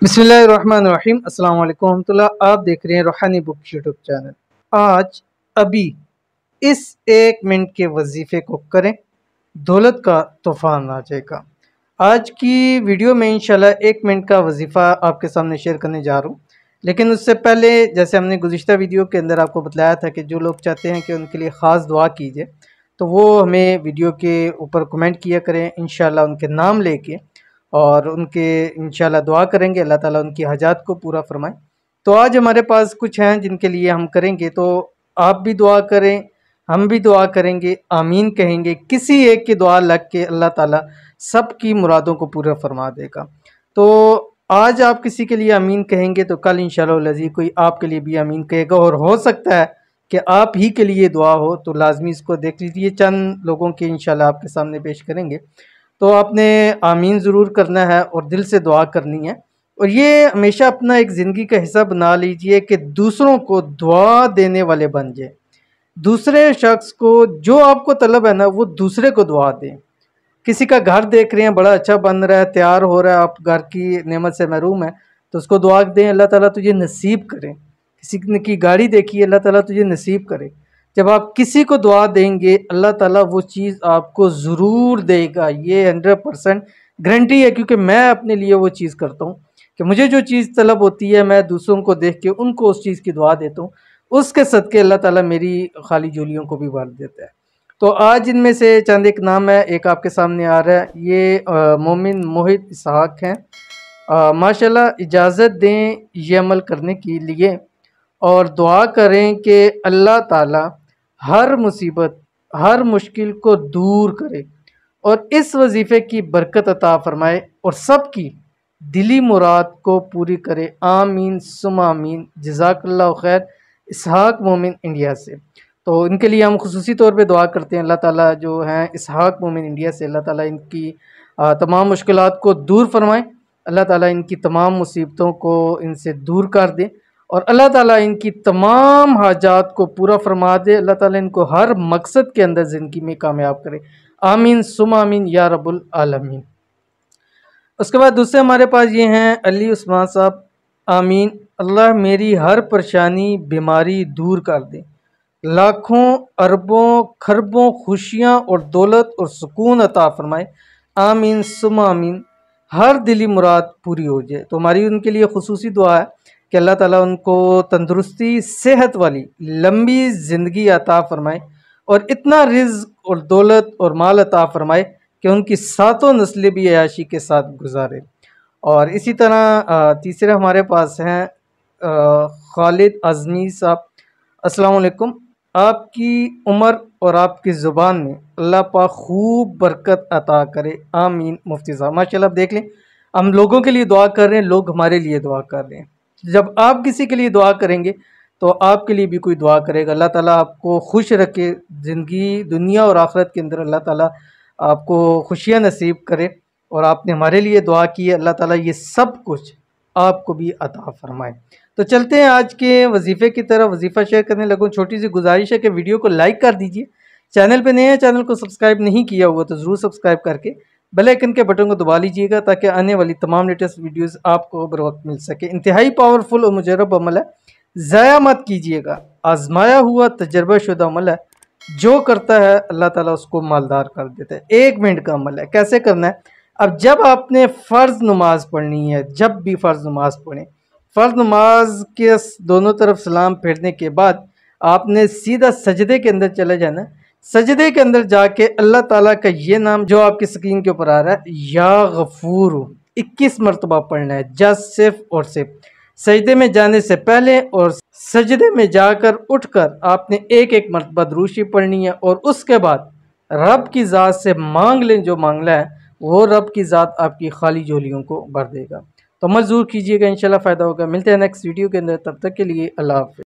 बिस्मिल्लाहिर्रहमानिर्रहीम अस्सलाम वालेकुम रहमतुल्लाह। आप देख रहे हैं रूहानी बुक यूट्यूब चैनल। आज अभी इस 1 मिनट के वजीफ़े को करें, दौलत का तूफ़ान आ जाएगा। आज की वीडियो में इंशाल्लाह 1 मिनट का वजीफ़ा आपके सामने शेयर करने जा रहा हूँ। लेकिन उससे पहले, जैसे हमने गुज़िश्ता वीडियो के अंदर आपको बतलाया था कि जो लोग चाहते हैं कि उनके लिए ख़ास दुआ कीजिए, तो वो हमें वीडियो के ऊपर कमेंट किया करें। इंशाल्लाह उनके नाम लेके और उनके इंशाल्लाह दुआ करेंगे, अल्लाह ताला उनकी हाजात को पूरा फरमाए। तो आज हमारे पास कुछ हैं जिनके लिए हम करेंगे, तो आप भी दुआ करें, हम भी दुआ करेंगे, आमीन कहेंगे। किसी एक की दुआ लग के अल्लाह ताला सब की मुरादों को पूरा फरमा देगा। तो आज आप किसी के लिए आमीन कहेंगे तो कल इंशाल्लाह लज़ी कोई आपके लिए भी आमीन कहेगा, और हो सकता है कि आप ही के लिए दुआ हो। तो लाजमी इसको देख लीजिए, चंद लोगों के इंशाल्लाह आपके सामने पेश करेंगे। तो आपने आमीन ज़रूर करना है और दिल से दुआ करनी है। और ये हमेशा अपना एक ज़िंदगी का हिस्सा बना लीजिए कि दूसरों को दुआ देने वाले बन जाए। दूसरे शख्स को जो आपको तलब है ना, वो दूसरे को दुआ दें। किसी का घर देख रहे हैं बड़ा अच्छा बन रहा है, तैयार हो रहा है, आप घर की नेमत से महरूम है, तो उसको दुआ दें, अल्लाह ताला तुझे नसीब करे। किसी की गाड़ी देखी है, अल्लाह ताला तुझे नसीब करे। जब आप किसी को दुआ देंगे, अल्लाह ताला वो चीज़ आपको ज़रूर देगा। ये 100% गारंटी है, क्योंकि मैं अपने लिए वो चीज़ करता हूँ कि मुझे जो चीज़ तलब होती है, मैं दूसरों को देख के उनको उस चीज़ की दुआ देता हूँ। उसके सदके अल्लाह ताला मेरी खाली झोलियों को भी भर देता है। तो आज इनमें से चंद एक नाम है, एक आपके सामने आ रहा है। ये मोमिन मोहित इसहाक हैं। माशाल्लाह, इजाज़त दें ये अमल करने के लिए और दुआ करें कि अल्लाह ताला हर मुसीबत, हर मुश्किल को दूर करे और इस वजीफ़े की बरकत अता फ़रमाए और सबकी दिली मुराद को पूरी करे। आमीन सुम्मा आमीन। जज़ाकल्लाहु खैर। इसहाक मोमिन इंडिया से। तो इनके लिए हम खुसूसी तौर पे दुआ करते हैं। अल्लाह ताला जो हैं इसहाक मोमिन इंडिया से, अल्लाह ताला इनकी तमाम मुश्किलात को दूर फरमाए। अल्लाह ताला इनकी तमाम मुसीबतों को इनसे दूर कर दे और अल्लाह ताला इनकी तमाम हाजात को पूरा फरमा दे। अल्लाह ताला इनको हर मकसद के अंदर ज़िंदगी में कामयाब करे। आमीन सुम्मा आमीन या रब्बुल आलमीन। उसके बाद दूसरे हमारे पास ये हैं अली उस्मान साहब। आमीन। अल्लाह मेरी हर परेशानी बीमारी दूर कर दे। लाखों अरबों खरबों खुशियाँ और दौलत और सुकून अता फरमाए। आमीन सुम्मा आमीन। हर दिली मुराद पूरी हो जाए। तो हमारी उनके लिए खुसूसी दुआ है कि अल्लाह ताला उनको तंदुरुस्ती, सेहत वाली लंबी ज़िंदगी अता फरमाए और इतना रिज़्क़ और दौलत और माल अता फरमाए कि उनकी सातों नस्लें भी अयाशी के साथ गुजारे। और इसी तरह तीसरे हमारे पास हैं खालिद आज़मी साहब। अस्सलाम वालेकुम। आपकी उम्र और आपकी ज़ुबान में अल्लाह पाक खूब बरकत अता करे। आमीन। मुफ्ती साहब माशाल्लाह, आप देख लें, हम लोगों के लिए दुआ कर रहे हैं, लोग हमारे लिए दुआ कर रहे हैं। जब आप किसी के लिए दुआ करेंगे तो आपके लिए भी कोई दुआ करेगा। अल्लाह ताला आपको खुश रखे, ज़िंदगी दुनिया और आखिरत के अंदर अल्लाह ताला आपको खुशियाँ नसीब करे। और आपने हमारे लिए दुआ की है, अल्लाह ताला ये सब कुछ आपको भी अता फरमाए। तो चलते हैं आज के वजीफ़े की तरफ। वजीफ़ा शेयर करने लगूँ, छोटी सी गुजारिश है कि वीडियो को लाइक कर दीजिए। चैनल पे नए हैं, चैनल को सब्सक्राइब नहीं किया हुआ तो ज़रूर सब्सक्राइब करके बेल आइकन के बटन को दबा लीजिएगा, ताकि आने वाली तमाम लेटेस्ट वीडियोस आपको बर वक्त मिल सके। इंतहाई पावरफुल और मुजरब अमल है, ज़ाया मत कीजिएगा। आजमाया हुआ तजर्बाशुदा अमल है, जो करता है अल्लाह ताला उसको मालदार कर देता है। 1 मिनट का अमल है। कैसे करना है? अब जब आपने फ़र्ज़ नमाज पढ़नी है, जब भी फ़र्ज़ नमाज पढ़ें, फ़र्ज़ नमाज के दोनों तरफ सलाम फेरने के बाद आपने सीधा सजदे के अंदर चले जाना। सजदे के अंदर जाके अल्लाह ताला का ये नाम जो आपकी स्क्रीन के ऊपर आ रहा है, या गफूर, 21 मरतबा पढ़ना है, जस्ट सिर्फ और सिर्फ सजदे में जाने से पहले और सजदे में जाकर उठकर आपने एक एक मरतबा दुरूद पढ़नी है। और उसके बाद रब की ज़ात से मांग लें, जो मांगना है वो रब की ज़ात आपकी खाली झोलियों को भर देगा। तो मत ज़रूर कीजिएगा, इंशाल्लाह फ़ायदा होगा। मिलते हैं नेक्स्ट वीडियो के अंदर, तब तक के लिए अल्लाह हाफ़िज़।